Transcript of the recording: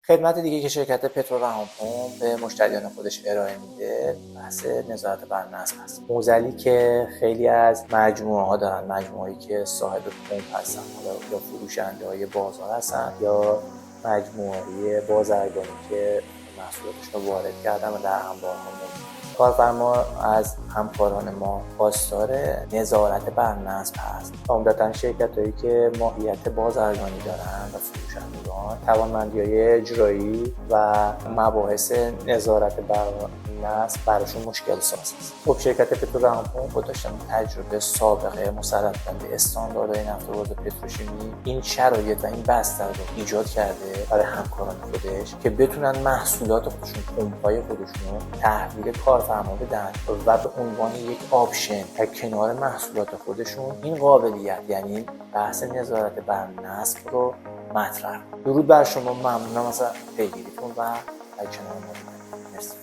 خدمت دیگه که شرکت پترورهانپمپ به مشتریان خودش ارائه میده بحث نظارت بر نصب هست. معضلی که خیلی از مجموعه ها دارن، مجموعه‌ای که صاحب پمپ هستن یا فروشنده های بازار هستن یا مجموعه بازرگانی که محصولاتش رو وارد کردن و در انبارها موجود. کارفرما از همکاران ما خواستار نظارت بر نصب هست. عمدتاً شرکت‌هایی که ماهیت بازرگانی دارن و فروشندگان توانمندی‌های اجرایی و مباحث نظارت بر نصب براشون مشکل ساز است. خب شرکت پترورهانپمپ با داشتن تجربه سابقه مسلط به استانداردهای نفت و گاز پتروشیمی این شرایط و این بستر رو ایجاد کرده برای همکاران خودش که بتونن محصولات خودشون، پمپ‌های خودشون رو تحویل کارفرما بدن و به عنوان یک آپشن در کنار محصولات خودشون این قابلیت، یعنی بحث نظارت بر نصب رو مطرح. درود بر شما، ممنونم از پیگیریتون و در کنار ما بودید. مرسی.